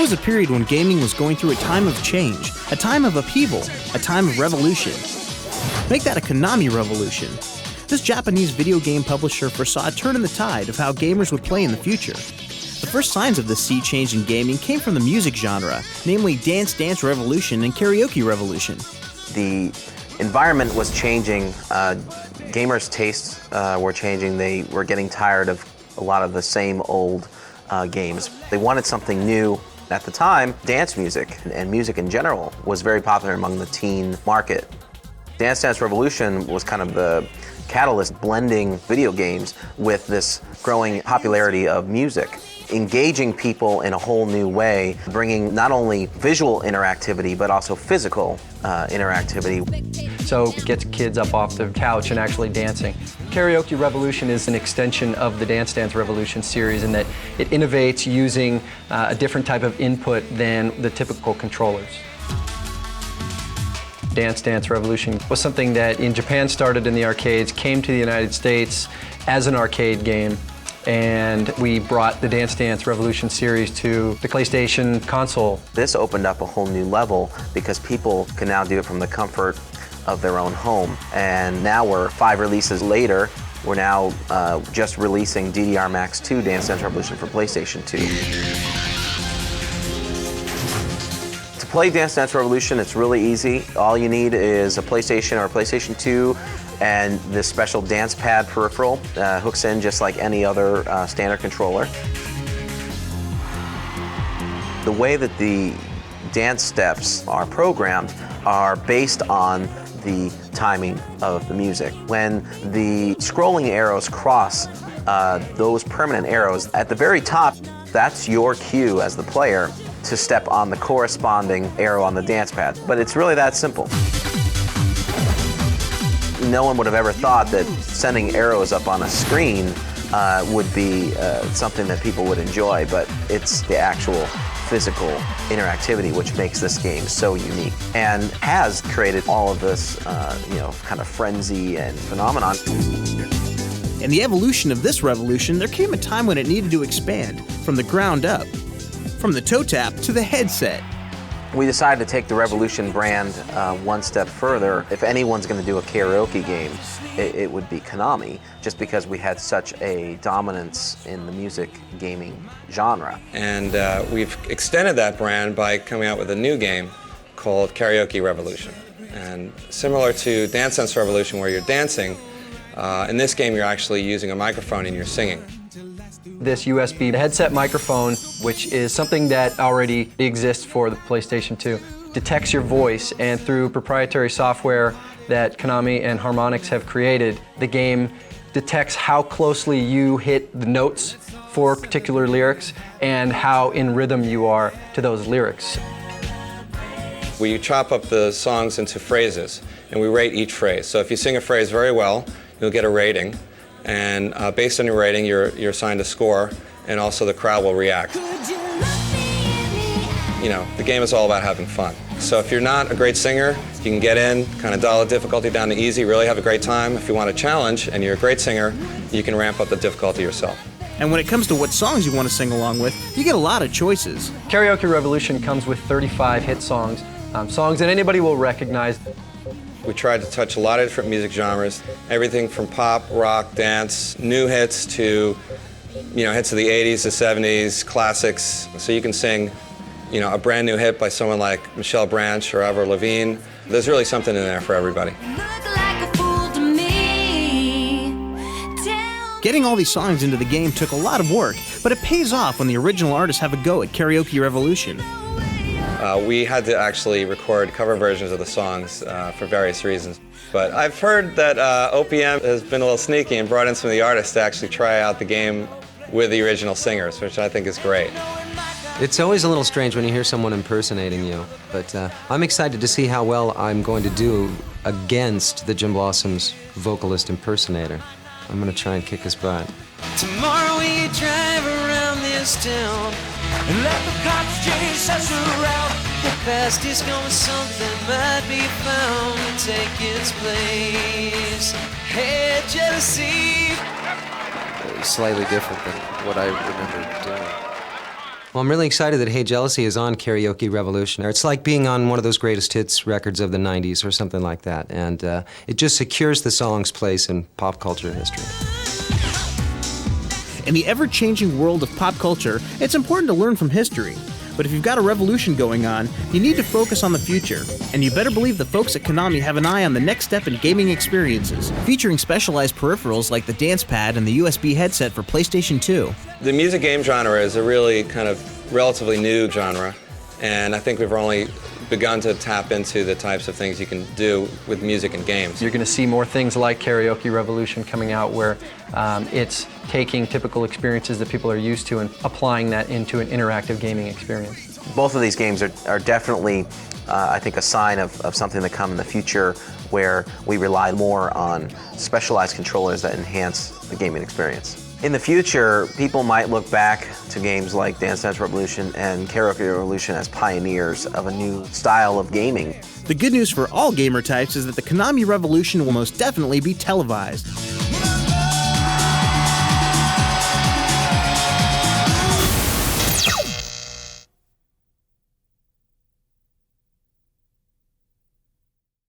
was a period when gaming was going through a time of change, a time of upheaval, a time of revolution. Make that a Konami revolution. This Japanese video game publisher foresaw a turn in the tide of how gamers would play in the future. The first signs of this sea change in gaming came from the music genre, namely Dance Dance Revolution and Karaoke Revolution. The environment was changing, gamers' tastes were changing, they were getting tired of a lot of the same old games. They wanted something new. At the time, dance music and music in general was very popular among the teen market. Dance Dance Revolution was kind of the catalyst blending video games with this growing popularity of music, engaging people in a whole new way, bringing not only visual interactivity but also physical interactivity. So it gets kids up off the couch and actually dancing. Karaoke Revolution is an extension of the Dance Dance Revolution series in that it innovates using a different type of input than the typical controllers. Dance Dance Revolution was something that in Japan started in the arcades, came to the United States as an arcade game, and we brought the Dance Dance Revolution series to the PlayStation console. This opened up a whole new level because people can now do it from the comfort of their own home. And now we're 5 releases later, we're now just releasing DDR Max 2 Dance Dance Revolution for PlayStation 2. To play Dance Dance Revolution, it's really easy. All you need is a PlayStation or a PlayStation 2 and this special dance pad peripheral hooks in just like any other standard controller. The way that the dance steps are programmed are based on the timing of the music. When the scrolling arrows cross those permanent arrows at the very top, that's your cue as the player to step on the corresponding arrow on the dance pad. But it's really that simple. No one would have ever thought that sending arrows up on a screen would be something that people would enjoy, but it's the actual physical interactivity which makes this game so unique and has created all of this kind of frenzy and phenomenon. In the evolution of this revolution, there came a time when it needed to expand from the ground up, from the toe tap to the headset. We decided to take the Revolution brand one step further. If anyone's going to do a karaoke game, it would be Konami, just because we had such a dominance in the music gaming genre. And we've extended that brand by coming out with a new game called Karaoke Revolution. And similar to Dance Dance Revolution, where you're dancing, in this game you're actually using a microphone and you're singing. This USB headset microphone, which is something that already exists for the PlayStation 2, detects your voice, and through proprietary software that Konami and Harmonix have created, the game detects how closely you hit the notes for particular lyrics and how in rhythm you are to those lyrics. We chop up the songs into phrases, and we rate each phrase. So if you sing a phrase very well, you'll get a rating. And based on your rating, you're assigned a score, and also the crowd will react. You know, the game is all about having fun. So if you're not a great singer, you can get in, kind of dial the difficulty down to easy, really have a great time. If you want a challenge and you're a great singer, you can ramp up the difficulty yourself. And when it comes to what songs you want to sing along with, you get a lot of choices. Karaoke Revolution comes with 35 hit songs, songs that anybody will recognize. We tried to touch a lot of different music genres, everything from pop, rock, dance, new hits to, hits of the 80s, the 70s, classics. So you can sing, a brand new hit by someone like Michelle Branch or Avril Lavigne. There's really something in there for everybody. Getting all these songs into the game took a lot of work, but it pays off when the original artists have a go at Karaoke Revolution. We had to actually record cover versions of the songs for various reasons. But I've heard that OPM has been a little sneaky and brought in some of the artists to actually try out the game with the original singers, which I think is great. It's always a little strange when you hear someone impersonating you, but I'm excited to see how well I'm going to do against the Jim Blossom's vocalist impersonator. I'm going to try and kick his butt. Tomorrow we drive around this town and let the cops chase us around. The past is gone, something might be found to take its place. Hey, jealousy. Slightly different than what I remember doing. Well, I'm really excited that Hey Jealousy is on Karaoke Revolution. It's like being on one of those greatest hits records of the 90s or something like that. And it just secures the song's place in pop culture history. In the ever-changing world of pop culture, it's important to learn from history. But if you've got a revolution going on, you need to focus on the future. And you better believe the folks at Konami have an eye on the next step in gaming experiences, featuring specialized peripherals like the dance pad and the USB headset for PlayStation 2. The music game genre is a really kind of relatively new genre, and I think we've only begun to tap into the types of things you can do with music and games. You're going to see more things like Karaoke Revolution coming out where it's taking typical experiences that people are used to and applying that into an interactive gaming experience. Both of these games are definitely, I think, a sign of something to come in the future where we rely more on specialized controllers that enhance the gaming experience. In the future, people might look back to games like Dance Dance Revolution and Karaoke Revolution as pioneers of a new style of gaming. The good news for all gamer types is that the Konami Revolution will most definitely be televised.